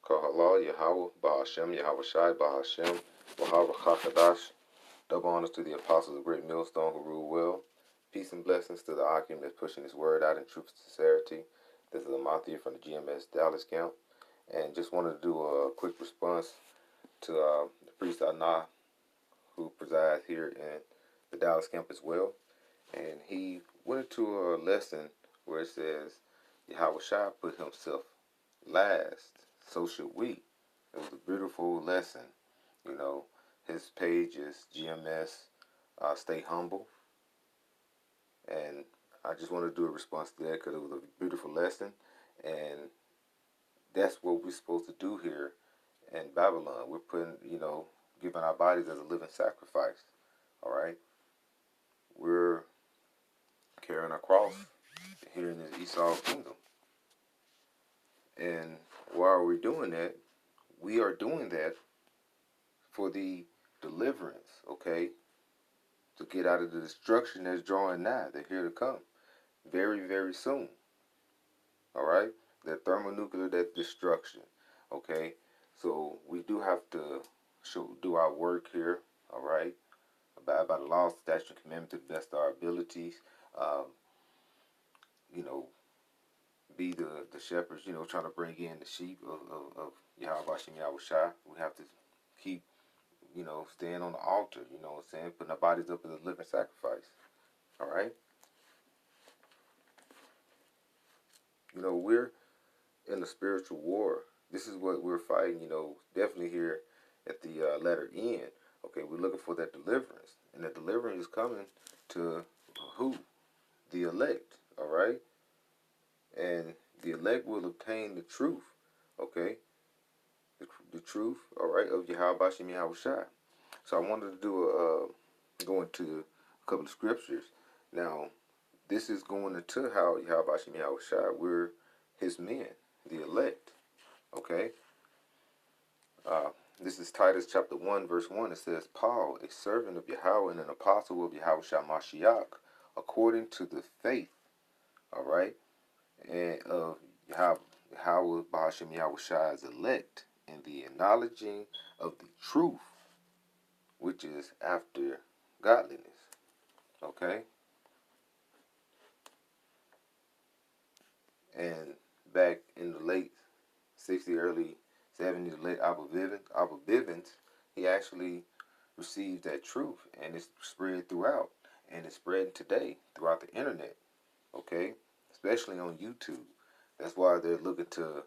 Kahala, Yahweh, Bahashem, Yahweh Shai, Bahashem, Wahaba Chakadash. Double honors to the apostles of Great Millstone who rule well. Peace and blessings to the Akim that's pushing his word out in truth and sincerity. This is Amathia from the GMS Dallas camp. And just wanted to do a quick response to the priest Anah, who presides here in the Dallas camp as well. And he went into a lesson where it says, Yahweh Shai put himself last, so should we. It was a beautiful lesson. You know, his page is GMS Stay Humble. And I just want to do a response to that because it was a beautiful lesson. And that's what we're supposed to do here in Babylon. We're putting, giving our bodies as a living sacrifice. All right? We're carrying our cross here in this Esau kingdom. And why are we doing that? We are doing that for the deliverance, okay? To get out of the destruction that's drawing nigh. They're here to come very, very soon. All right? That thermonuclear, that destruction, okay? So we do have to do our work here, all right? Abide by the laws, statutes, and commandments to the best of our abilities. Um, be the shepherds, trying to bring in the sheep of Yahweh Hashem Yahweh Shai. We have to keep, staying on the altar, what I'm saying? Putting our bodies up as a living sacrifice. All right? We're in a spiritual war. This is what we're fighting, definitely here at the letter end. Okay, we're looking for that deliverance. And that deliverance is coming to who? The elect, all right? And the elect will obtain the truth, okay? The truth, all right, of Yahweh Bashem Yahweh Shai. So I wanted to do go into a couple of scriptures. Now, this is going into how Yahweh Bashem Yahweh Shai, we're his men, the elect, okay? This is Titus chapter 1, verse 1. It says, Paul, a servant of Yahweh and an apostle of Yahweh Shai Mashiach, according to the faith, all right, and of Yahweh Bahashem Yahweh Shai's elect, and the acknowledging of the truth, which is after godliness, okay? And back in the late 60s, early 70s, late Abba Bivens, he actually received that truth, and it's spread throughout, and it's spread today throughout the internet, okay? Especially on YouTube. That's why they're looking to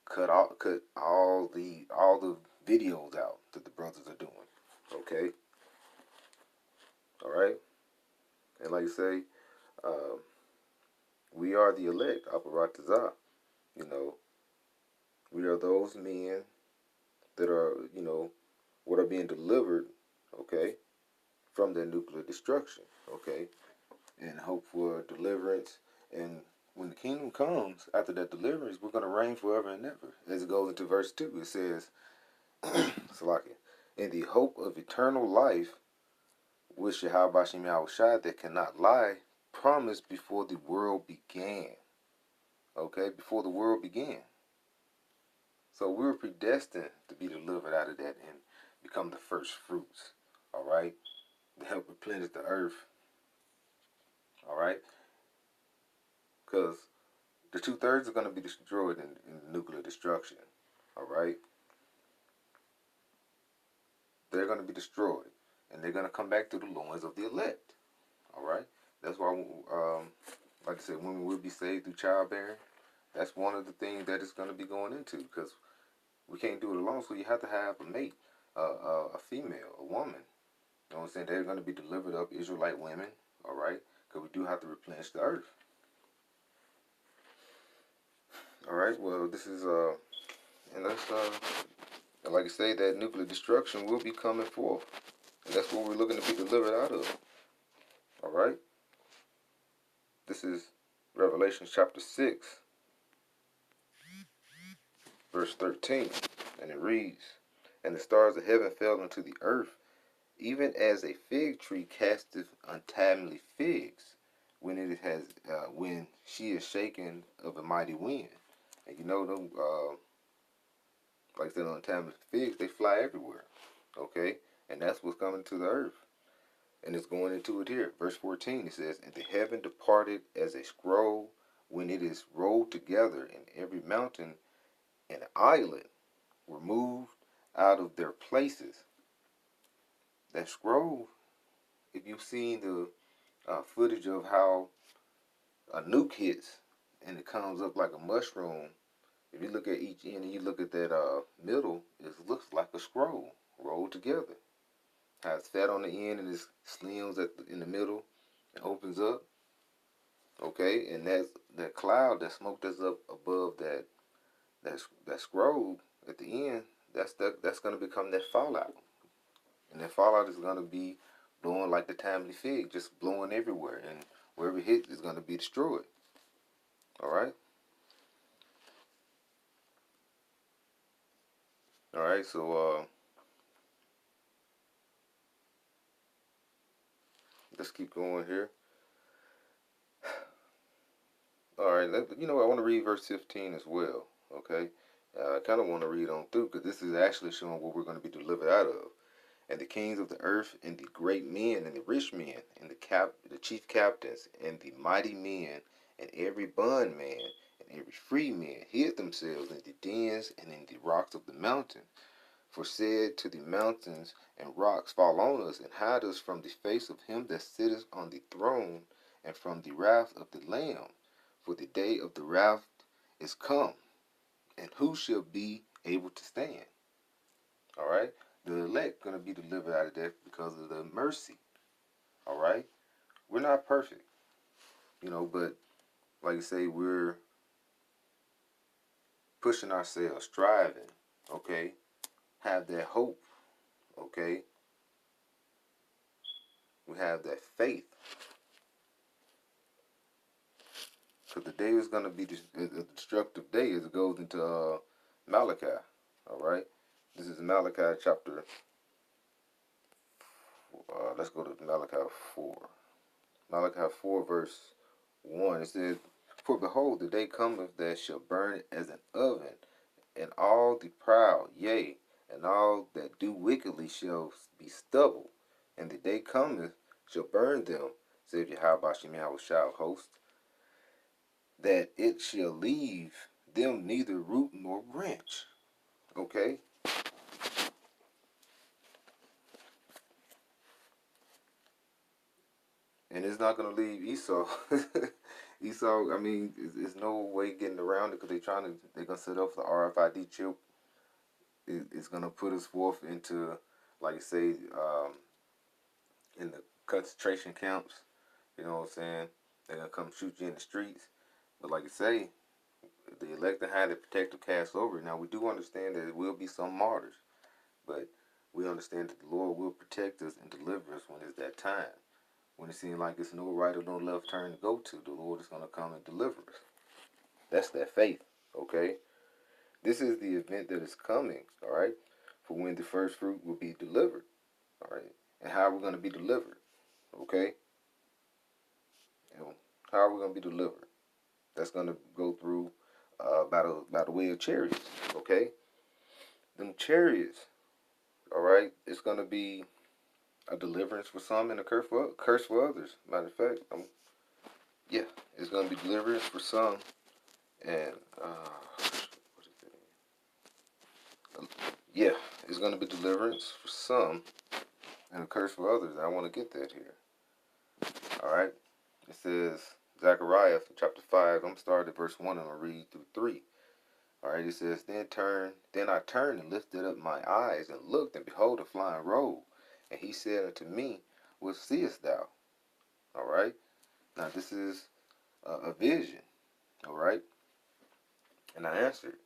cut all the videos out that the brothers are doing, okay? All right, and like I say, we are the elect, Aparatazah. We are those men that are, what are being delivered, okay, from their nuclear destruction, okay, and hope for deliverance. And when the kingdom comes, after that deliverance, we're going to reign forever and ever. As it goes into verse 2, it says, Salakia, in the hope of eternal life, which Yahweh Bashem Yahweh Shai, that cannot lie, promised before the world began. Okay, before the world began. So we were predestined to be delivered out of that and become the first fruits, all right, to help replenish the earth, all right, because the 2/3 are going to be destroyed in nuclear destruction, all right. They're going to be destroyed, and they're going to come back to the loins of the elect, all right. That's why, like I said, women will be saved through childbearing. That's one of the things that it's going to be going into, because we can't do it alone, so you have to have a mate, a female, a woman. You know what I'm saying? They're going to be delivered up, Israelite women, all right? Because we do have to replenish the earth. All right, well, this is, and that's, like I say, that nuclear destruction will be coming forth. And that's what we're looking to be delivered out of. All right? This is Revelation chapter 6, verse 13. And it reads, And the stars of heaven fell into the earth, even as a fig tree casteth untimely figs, when she is shaken of a mighty wind. And them Like I said, on the time of the figs, they fly everywhere. Okay? And that's what's coming to the earth. And it's going into it here. Verse 14, it says, and the heaven departed as a scroll when it is rolled together, and every mountain and island were moved out of their places. That scroll, if you've seen the footage of how a nuke hits and it comes up like a mushroom, if you look at each end and you look at that middle, it looks like a scroll rolled together. How it's fat on the end and it slims in the middle and opens up. Okay, and that cloud, that smoke that's up above that scroll at the end. That's gonna become that fallout, and that fallout is gonna be blowing like the timely fig, just blowing everywhere, and wherever it hits is gonna be destroyed. All right. All right. So let's keep going here. All right. I want to read verse 15 as well. Okay. I kind of want to read on through because this is actually showing what we're going to be delivered out of. And the kings of the earth, and the great men, and the rich men, and the chief captains, and the mighty men, and every bondman, and every free man hid themselves in the dens and in the rocks of the mountain. For said to the mountains and rocks, fall on us, and hide us from the face of him that sitteth on the throne, and from the wrath of the Lamb. For the day of the wrath is come, and who shall be able to stand? All right? The elect going to be delivered out of death because of the mercy. All right? We're not perfect, but like you say, we're pushing ourselves, striving, okay? Have that hope, okay? We have that faith. Because the day is going to be a destructive day as it goes into Malachi. All right? This is Malachi chapter. Let's go to Malachi 4. Malachi 4, verse 1. It says, for behold, the day cometh that shall burn as an oven, and all the proud, yea, and all that do wickedly shall be stubble. And the day cometh shall burn them, saith Yahweh Shem Yahweh shall host, that it shall leave them neither root nor branch. Okay? And it's not going to leave Esau. Esau, I mean, there's no way getting around it because they're going to set up the RFID chip. It's going to put us forth into, like you say, in the concentration camps. You know what I'm saying? They're going to come shoot you in the streets. But like you say, the elect had a protective cast over it. Now, we do understand that there will be some martyrs. But we understand that the Lord will protect us and deliver us when it's that time. When it seems like it's no right or no left turn to go to, the Lord is going to come and deliver us. That's that faith, okay? This is the event that is coming, all right, for when the first fruit will be delivered, all right? And how we're going to be delivered, okay? And how are we going to be delivered? That's going to go through by the way of chariots, okay? Them chariots, all right, it's going to be a deliverance for some and a curse for others. Matter of fact, yeah, it's going to be deliverance for some and what is it? Yeah, it's going to be deliverance for some and a curse for others. I want to get that here. All right, it says Zechariah chapter 5. I'm starting at verse 1 and I'll read through 3. All right, it says, then I turned and lifted up my eyes and looked, and behold, a flying robe. And he said unto me, what seest thou? All right, now this is a vision. All right, and I answered,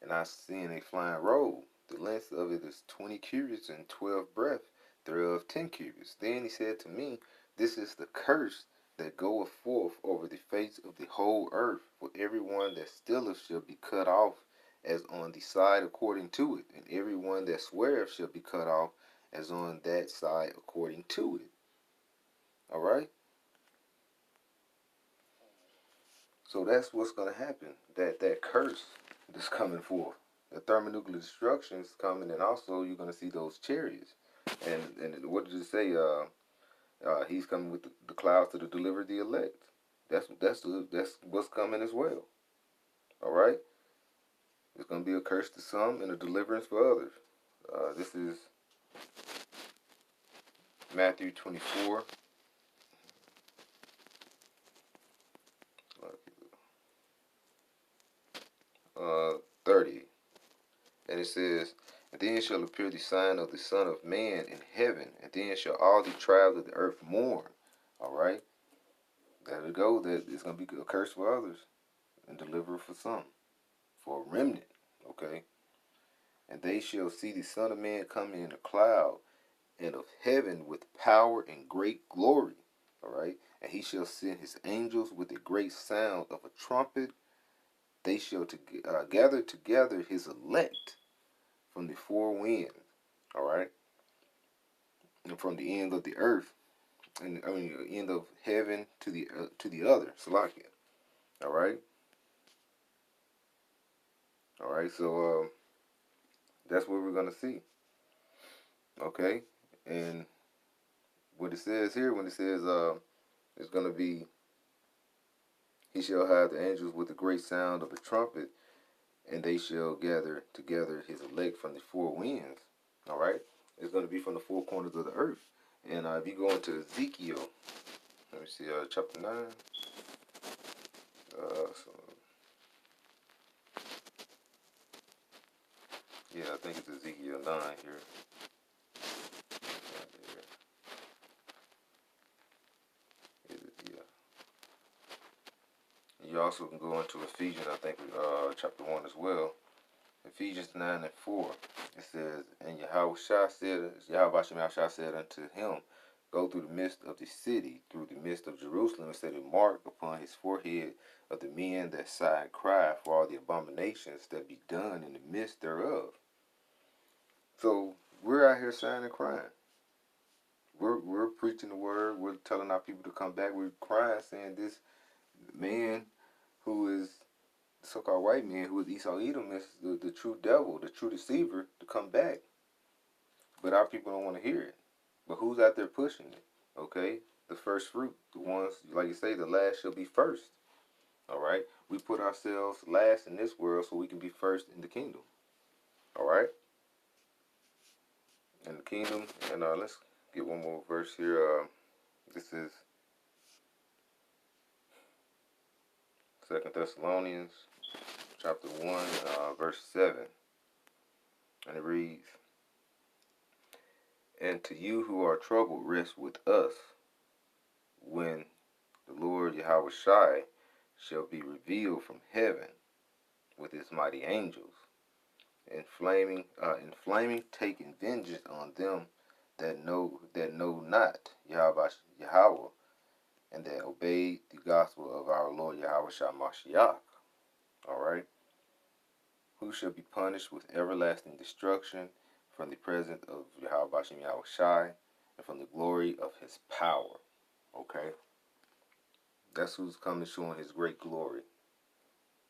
and I seen a flying robe. The length of it is 20 cubits, and 12 breadth thereof 10 cubits. Then he said to me, this is the curse that goeth forth over the face of the whole earth. For every one that stealeth shall be cut off as on the side according to it, and every one that sweareth shall be cut off as on that side according to it. All right? So that's what's going to happen. That curse that's coming forth. the thermonuclear destruction is coming, and also you're going to see those chariots. And what did it say? He's coming with the clouds to deliver the elect. That's what's coming as well. All right. It's going to be a curse to some and a deliverance for others. This is Matthew 24. 30. And it says, "And then shall appear the sign of the Son of Man in heaven, and then shall all the tribes of the earth mourn." All right. There we go. That it's going to be a curse for others and deliver for some, for a remnant. Okay. "And they shall see the Son of Man coming in a cloud and of heaven with power and great glory." All right. "And he shall send his angels with a great sound of a trumpet. They shall gather together his elect from the four winds." All right. "And from the end of the earth, and I mean the end of heaven to the other." Salakia. All right. All right. So that's what we're gonna see. Okay. And what it says here, when it says it's gonna be, "He shall have the angels with the great sound of a trumpet, and they shall gather together his elect from the four winds." All right. It's gonna be from the four corners of the earth. And if you go into Ezekiel, let me see, chapter 9. So, yeah, I think it's Ezekiel 9 here. Yeah. You also can go into Ephesians, I think, chapter 1 as well. Ephesians 9 and 4. It says, "And Yahweh said unto him, Go through the midst of the city, through the midst of Jerusalem, and set a mark upon his forehead of the men that sigh and cry for all the abominations that be done in the midst thereof." So we're out here sighing and crying. We're preaching the word. We're telling our people to come back. We're crying, saying this man who is the so-called white man, who is Esau Edom, is the true devil, the true deceiver, to come back. But our people don't want to hear it. But who's out there pushing it? Okay? The first fruit. The ones, like you say, the last shall be first. All right? We put ourselves last in this world so we can be first in the kingdom. All right? In the kingdom. And let's get one more verse here. This is 2 Thessalonians chapter 1, verse 7. And it reads, "And to you who are troubled, rest with us when the Lord Yahweh Shai shall be revealed from heaven with his mighty angels, in flaming taking vengeance on them that know not Yahweh, and that obey the gospel of our Lord Yahweh Shai Mashiach." All right. "Who shall be punished with everlasting destruction from the presence of Yahweh Bashem Yahweh Shai, and from the glory of his power." Okay? That's who's coming, showing his great glory.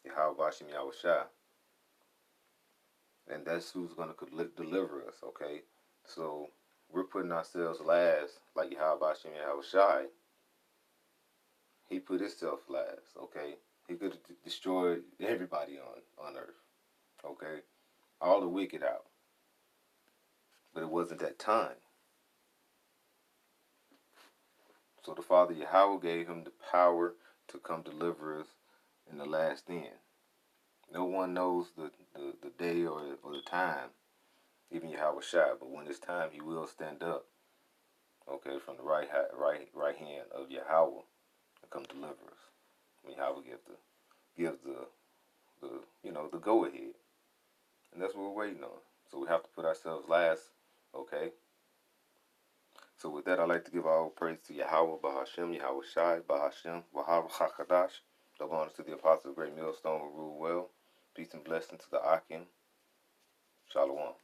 Yahweh Bashem Yahweh Shai. And that's who's going to deliver us. Okay? So we're putting ourselves last, like Yahweh Bashem Yahweh Shai. He put himself last. Okay? He could have destroyed everybody on earth. Okay? All the wicked out. But it wasn't that time. So the Father Yahweh gave him the power to come deliver us in the last end. No one knows the day or the time, even Yahweh Shai. But when it's time, he will stand up, okay, from the right hand of Yahweh and come deliver us. When Yahweh gives the go ahead, and that's what we're waiting on. So we have to put ourselves last, okay. So with that, I'd like to give all praise to Yahweh, Bahashem, Yahweh Shai, Bahashem, Wahab HaKadash. Double honors to the Apostle of Great Millstone who rule well. Peace and blessings to the Akim. Shalom.